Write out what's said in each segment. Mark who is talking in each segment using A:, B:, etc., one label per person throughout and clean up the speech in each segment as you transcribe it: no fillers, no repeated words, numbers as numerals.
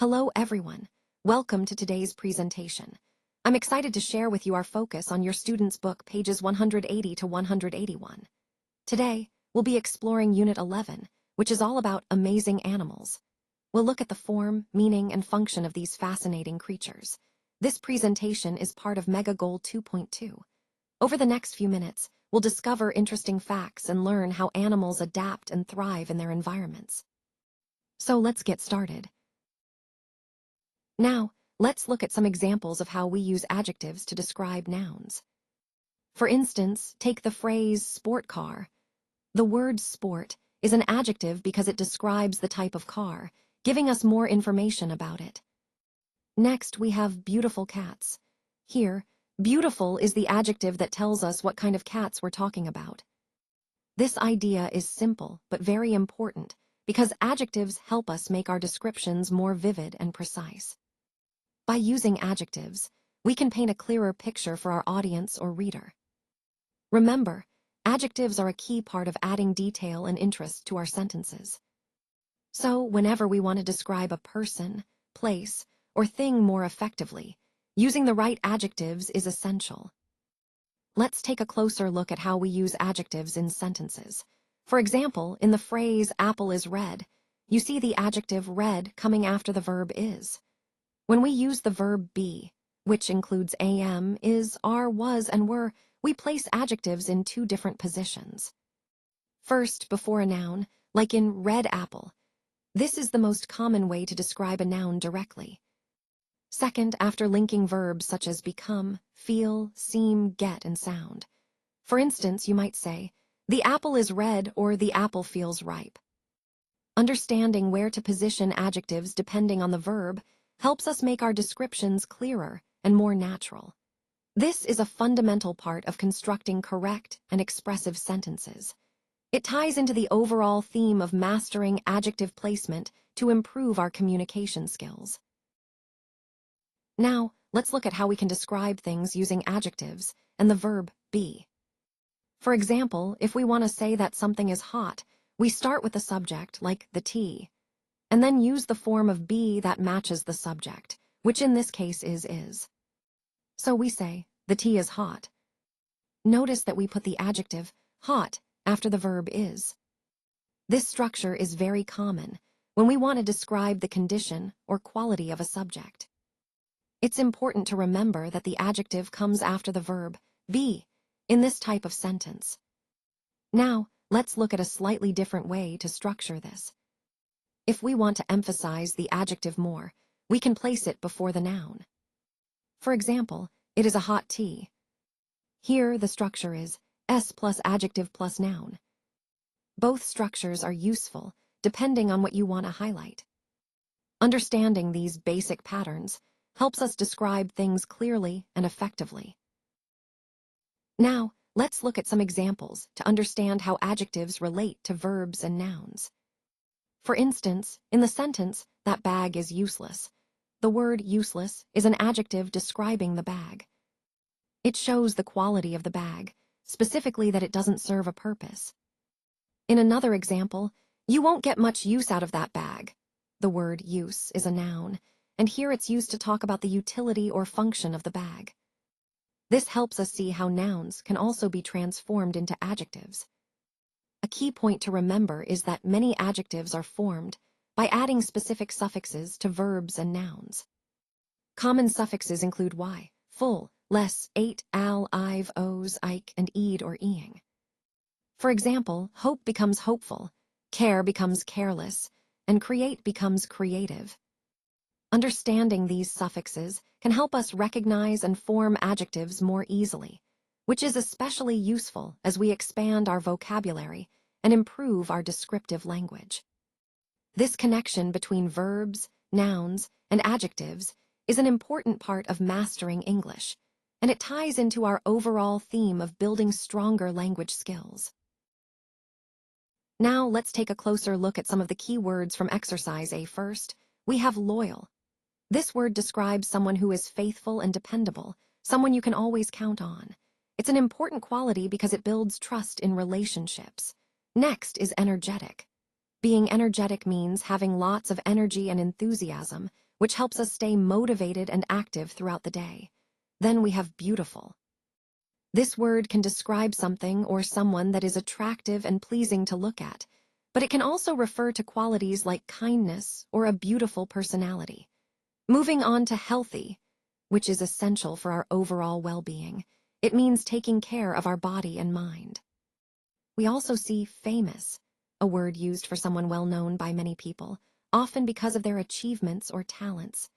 A: Hello everyone. Welcome to today's presentation. I'm excited to share with you our focus on your student's book pages 180 to 181. Today, we'll be exploring Unit 11, which is all about amazing animals. We'll look at the form, meaning, and function of these fascinating creatures. This presentation is part of Mega Goal 2.2. Over the next few minutes, we'll discover interesting facts and learn how animals adapt and thrive in their environments. So let's get started. Now, let's look at some examples of how we use adjectives to describe nouns. For instance, take the phrase sport car. The word sport is an adjective because it describes the type of car, giving us more information about it. Next, we have beautiful cats. Here, beautiful is the adjective that tells us what kind of cats we're talking about. This idea is simple but very important because adjectives help us make our descriptions more vivid and precise. By using adjectives, we can paint a clearer picture for our audience or reader. Remember, adjectives are a key part of adding detail and interest to our sentences. So, whenever we want to describe a person, place, or thing more effectively, using the right adjectives is essential. Let's take a closer look at how we use adjectives in sentences. For example, in the phrase apple is red, you see the adjective red coming after the verb is. When we use the verb be, which includes am, is, are, was, and were, we place adjectives in two different positions. First, before a noun, like in red apple. This is the most common way to describe a noun directly. Second, after linking verbs such as become, feel, seem, get, and sound. For instance, you might say, the apple is red or the apple feels ripe. Understanding where to position adjectives depending on the verb helps us make our descriptions clearer and more natural. This is a fundamental part of constructing correct and expressive sentences. It ties into the overall theme of mastering adjective placement to improve our communication skills. Now, let's look at how we can describe things using adjectives and the verb be. For example, if we want to say that something is hot, we start with the subject, like the tea, and then use the form of be that matches the subject, which in this case is. So we say, the tea is hot. Notice that we put the adjective hot after the verb is. This structure is very common when we want to describe the condition or quality of a subject. It's important to remember that the adjective comes after the verb be in this type of sentence. Now, let's look at a slightly different way to structure this. If we want to emphasize the adjective more, we can place it before the noun. For example, it is a hot tea. Here, the structure is s plus adjective plus noun. Both structures are useful, depending on what you want to highlight. Understanding these basic patterns helps us describe things clearly and effectively. Now, let's look at some examples to understand how adjectives relate to verbs and nouns. For instance, in the sentence, that bag is useless, the word useless is an adjective describing the bag. It shows the quality of the bag, specifically that it doesn't serve a purpose. In another example, you won't get much use out of that bag. The word use is a noun, and here it's used to talk about the utility or function of the bag. This helps us see how nouns can also be transformed into adjectives. A key point to remember is that many adjectives are formed by adding specific suffixes to verbs and nouns. Common suffixes include y, full, less, ate, al, ive, os, ike, and ed or eing. For example, hope becomes hopeful, care becomes careless, and create becomes creative. Understanding these suffixes can help us recognize and form adjectives more easily, which is especially useful as we expand our vocabulary and improve our descriptive language. This connection between verbs, nouns, and adjectives is an important part of mastering English, and it ties into our overall theme of building stronger language skills. Now let's take a closer look at some of the key words from exercise A. First, we have loyal. This word describes someone who is faithful and dependable, someone you can always count on. It's an important quality because it builds trust in relationships. Next is energetic. Being energetic means having lots of energy and enthusiasm, which helps us stay motivated and active throughout the day. Then we have beautiful. This word can describe something or someone that is attractive and pleasing to look at, but it can also refer to qualities like kindness or a beautiful personality. Moving on to healthy, which is essential for our overall well-being. It means taking care of our body and mind. We also see famous, a word used for someone well-known by many people, often because of their achievements or talents.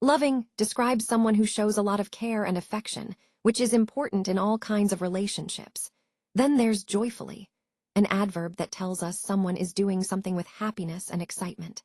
A: Loving describes someone who shows a lot of care and affection, which is important in all kinds of relationships. Then there's joyfully, an adverb that tells us someone is doing something with happiness and excitement.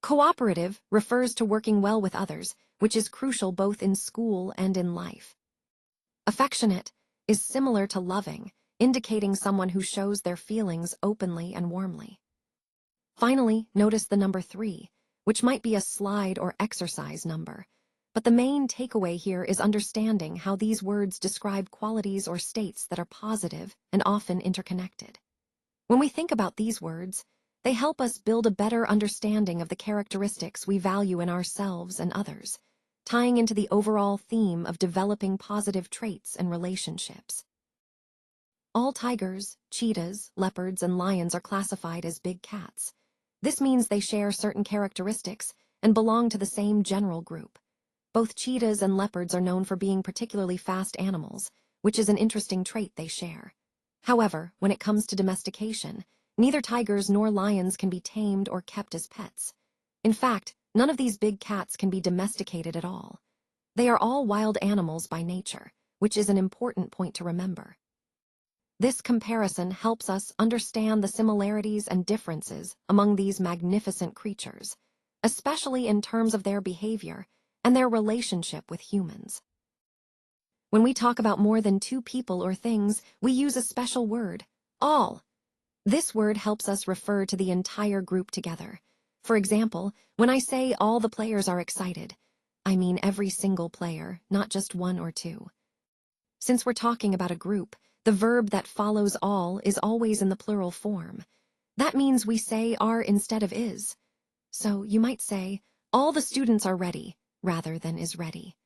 A: Cooperative refers to working well with others, which is crucial both in school and in life. Affectionate is similar to loving, indicating someone who shows their feelings openly and warmly. Finally, notice the number 3, which might be a slide or exercise number, but the main takeaway here is understanding how these words describe qualities or states that are positive and often interconnected. When we think about these words, they help us build a better understanding of the characteristics we value in ourselves and others, tying into the overall theme of developing positive traits and relationships. All tigers, cheetahs, leopards, and lions are classified as big cats. This means they share certain characteristics and belong to the same general group. Both cheetahs and leopards are known for being particularly fast animals, which is an interesting trait they share. However, when it comes to domestication, neither tigers nor lions can be tamed or kept as pets. In fact, none of these big cats can be domesticated at all. They are all wild animals by nature, which is an important point to remember. This comparison helps us understand the similarities and differences among these magnificent creatures, especially in terms of their behavior and their relationship with humans. When we talk about more than 2 people or things, we use a special word, all. This word helps us refer to the entire group together. For example, when I say all the players are excited, I mean every single player, not just 1 or 2. Since we're talking about a group, the verb that follows all is always in the plural form. That means we say are instead of is. So you might say, all the students are ready, rather than is ready.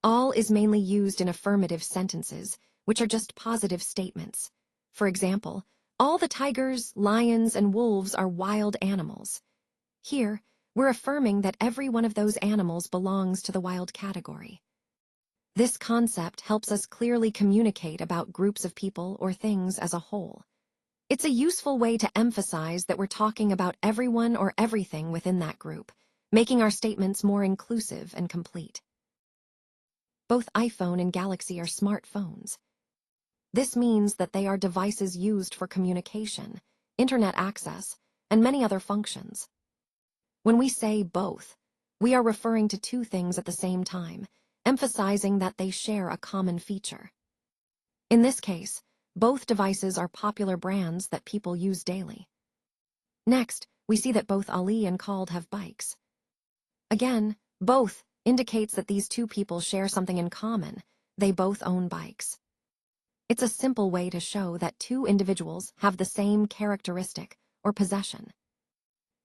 A: All is mainly used in affirmative sentences, which are just positive statements. For example, all the tigers, lions, and wolves are wild animals. Here, we're affirming that every one of those animals belongs to the wild category. This concept helps us clearly communicate about groups of people or things as a whole. It's a useful way to emphasize that we're talking about everyone or everything within that group, making our statements more inclusive and complete. Both iPhone and Galaxy are smartphones. This means that they are devices used for communication, internet access, and many other functions. When we say both, we are referring to 2 things at the same time, emphasizing that they share a common feature. In this case, both devices are popular brands that people use daily. Next, we see that both Ali and Khaled have bikes. Again, both indicates that these 2 people share something in common. They both own bikes. It's a simple way to show that 2 individuals have the same characteristic or possession.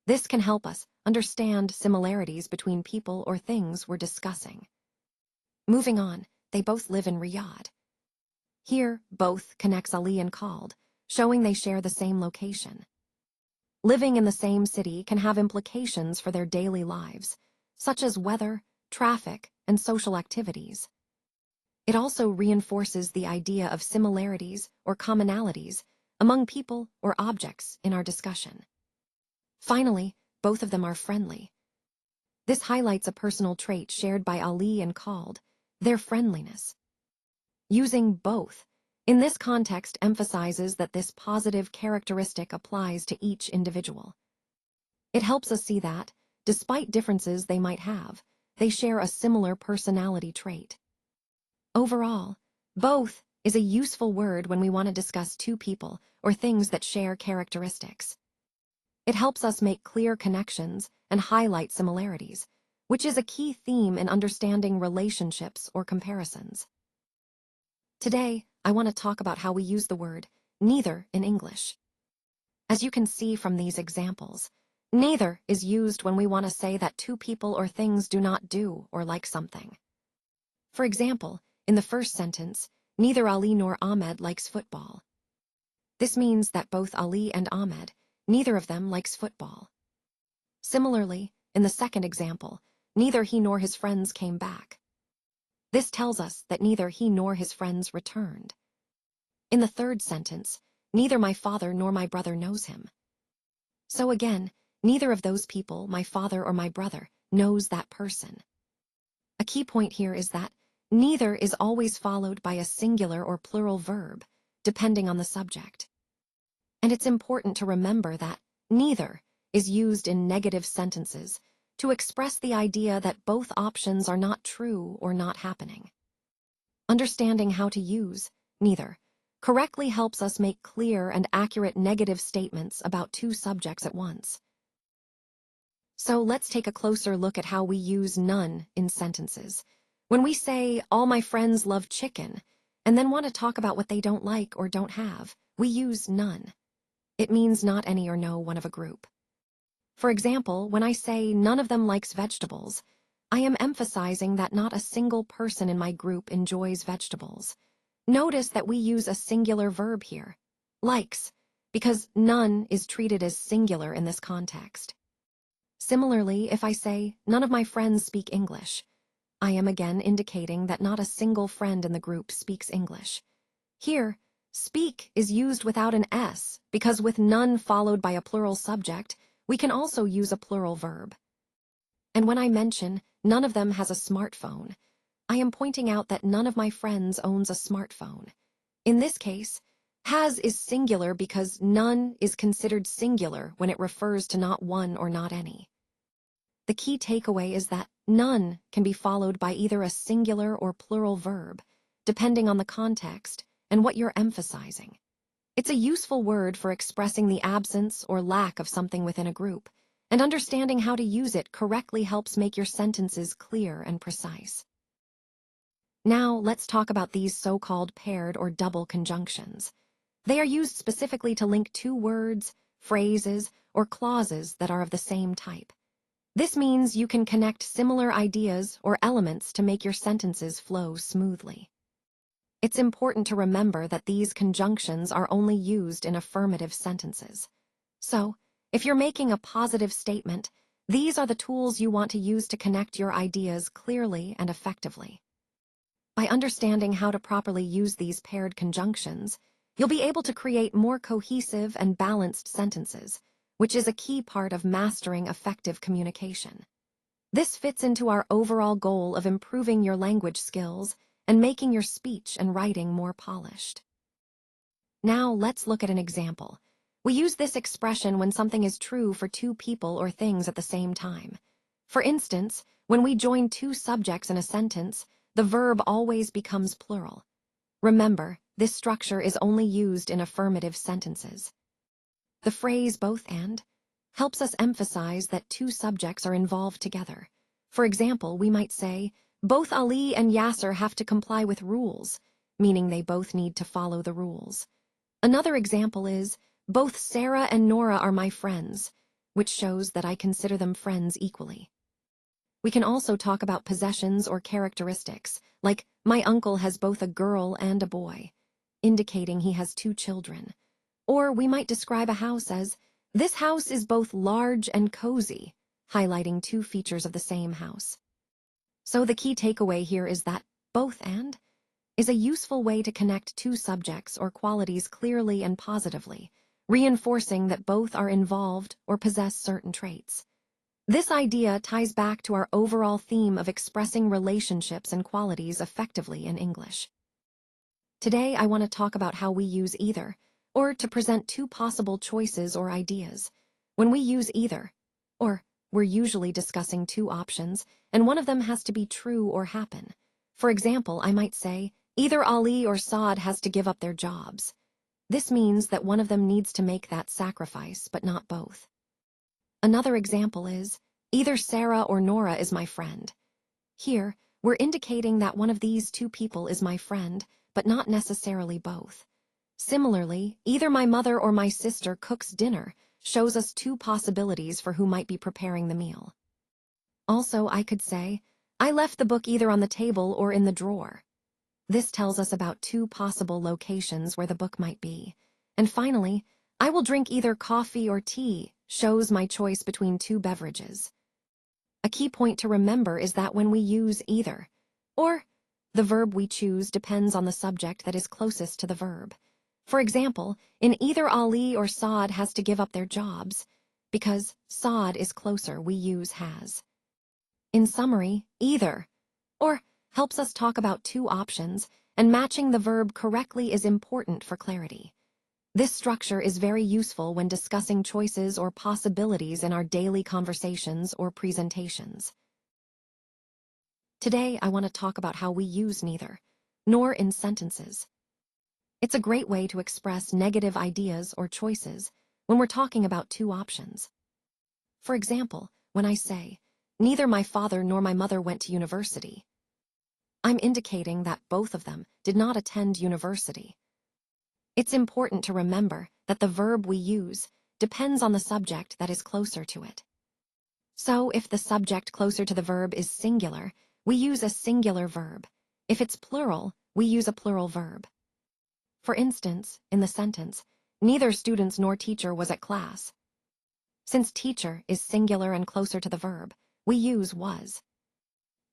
A: This can help us understand similarities between people or things we're discussing. Moving on, they both live in Riyadh. Here, both connects Ali and Khaled, showing they share the same location. Living in the same city can have implications for their daily lives, such as weather, traffic, and social activities. It also reinforces the idea of similarities or commonalities among people or objects in our discussion. Finally, both of them are friendly. This highlights a personal trait shared by Ali and Khaled, their friendliness. Using both in this context emphasizes that this positive characteristic applies to each individual. It helps us see that, despite differences they might have, they share a similar personality trait. Overall, both is a useful word when we want to discuss 2 people or things that share characteristics. It helps us make clear connections and highlight similarities, which is a key theme in understanding relationships or comparisons. Today, I want to talk about how we use the word neither in English. As you can see from these examples, neither is used when we want to say that two people or things do not do or like something. For example, in the first sentence, neither Ali nor Ahmed likes football. This means that both Ali and Ahmed, neither of them likes football. Similarly, in the second example, neither he nor his friends came back. This tells us that neither he nor his friends returned. In the third sentence, neither my father nor my brother knows him. So again, neither of those people, my father or my brother, knows that person. A key point here is that neither is always followed by a singular or plural verb, depending on the subject. And it's important to remember that neither is used in negative sentences to express the idea that both options are not true or not happening. Understanding how to use neither correctly helps us make clear and accurate negative statements about two subjects at once. So let's take a closer look at how we use none in sentences. When we say, all my friends love chicken, and then want to talk about what they don't like or don't have, we use none. It means not any or no one of a group. For example, when I say none of them likes vegetables, I am emphasizing that not a single person in my group enjoys vegetables. Notice that we use a singular verb here, likes, because none is treated as singular in this context. Similarly, if I say, none of my friends speak English, I am again indicating that not a single friend in the group speaks English. Here, speak is used without an S because with none followed by a plural subject, we can also use a plural verb. And when I mention none of them has a smartphone, I am pointing out that none of my friends owns a smartphone. In this case, has is singular because none is considered singular when it refers to not one or not any. The key takeaway is that none can be followed by either a singular or plural verb, depending on the context and what you're emphasizing. It's a useful word for expressing the absence or lack of something within a group, and understanding how to use it correctly helps make your sentences clear and precise. Now, let's talk about these so-called paired or double conjunctions. They are used specifically to link two words, phrases, or clauses that are of the same type. This means you can connect similar ideas or elements to make your sentences flow smoothly. It's important to remember that these conjunctions are only used in affirmative sentences. So, if you're making a positive statement, these are the tools you want to use to connect your ideas clearly and effectively. By understanding how to properly use these paired conjunctions, you'll be able to create more cohesive and balanced sentences, which is a key part of mastering effective communication. This fits into our overall goal of improving your language skills and making your speech and writing more polished. Now let's look at an example. We use this expression when something is true for two people or things at the same time. For instance, when we join two subjects in a sentence, the verb always becomes plural. Remember, this structure is only used in affirmative sentences. The phrase both and helps us emphasize that two subjects are involved together. For example, we might say, both Ali and Yasser have to comply with rules, meaning they both need to follow the rules. Another example is, both Sarah and Nora are my friends, which shows that I consider them friends equally. We can also talk about possessions or characteristics, like, my uncle has both a girl and a boy, indicating he has two children. Or we might describe a house as, this house is both large and cozy, highlighting two features of the same house. So the key takeaway here is that both and is a useful way to connect two subjects or qualities clearly and positively, reinforcing that both are involved or possess certain traits. This idea ties back to our overall theme of expressing relationships and qualities effectively in English. Today, I want to talk about how we use either, or to present two possible choices or ideas. When we use either, or we're usually discussing two options, and one of them has to be true or happen. For example, I might say, either Ali or Saad has to give up their jobs. This means that one of them needs to make that sacrifice, but not both. Another example is, either Sarah or Nora is my friend. Here, we're indicating that one of these two people is my friend, but not necessarily both. Similarly, either my mother or my sister cooks dinner shows us two possibilities for who might be preparing the meal. Also, I could say, I left the book either on the table or in the drawer. This tells us about two possible locations where the book might be. And finally, I will drink either coffee or tea shows my choice between two beverages. A key point to remember is that when we use either, or, the verb we choose depends on the subject that is closest to the verb. For example, in either Ali or Saad has to give up their jobs, because Saad is closer, we use has. In summary, either, or, helps us talk about two options, and matching the verb correctly is important for clarity. This structure is very useful when discussing choices or possibilities in our daily conversations or presentations. Today, I want to talk about how we use neither, nor in sentences. It's a great way to express negative ideas or choices when we're talking about two options. For example, when I say, neither my father nor my mother went to university, I'm indicating that both of them did not attend university. It's important to remember that the verb we use depends on the subject that is closer to it. So if the subject closer to the verb is singular, we use a singular verb. If it's plural, we use a plural verb. For instance, in the sentence, neither students nor teacher was at class. Since teacher is singular and closer to the verb, we use was.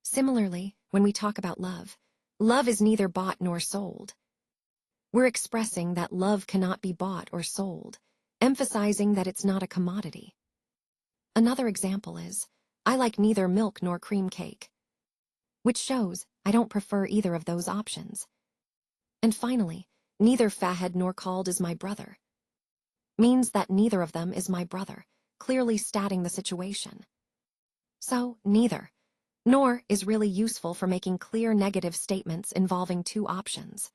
A: Similarly, when we talk about love, love is neither bought nor sold. We're expressing that love cannot be bought or sold, emphasizing that it's not a commodity. Another example is, I like neither milk nor cream cake, which shows I don't prefer either of those options. And finally, neither Fahed nor Khaled is my brother, means that neither of them is my brother, clearly stating the situation. So, neither, nor is really useful for making clear negative statements involving two options.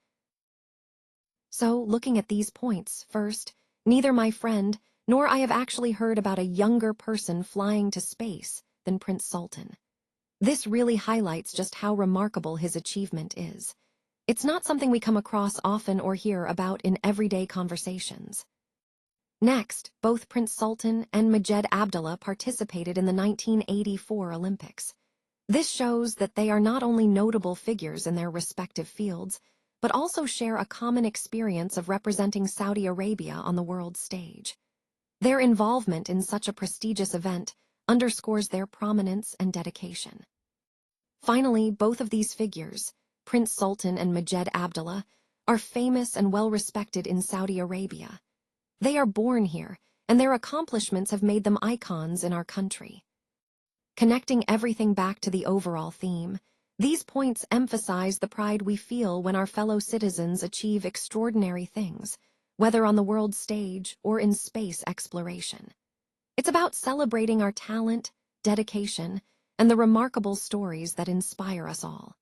A: So, looking at these points, first, neither my friend nor I have actually heard about a younger person flying to space than Prince Sultan. This really highlights just how remarkable his achievement is. It's not something we come across often or hear about in everyday conversations. Next, both Prince Sultan and Majed Abdullah participated in the 1984 Olympics. This shows that they are not only notable figures in their respective fields, but also share a common experience of representing Saudi Arabia on the world stage. Their involvement in such a prestigious event underscores their prominence and dedication. Finally, both of these figures, Prince Sultan and Majed Abdullah, are famous and well-respected in Saudi Arabia. They are born here, and their accomplishments have made them icons in our country. Connecting everything back to the overall theme, these points emphasize the pride we feel when our fellow citizens achieve extraordinary things, whether on the world stage or in space exploration. It's about celebrating our talent, dedication, and the remarkable stories that inspire us all.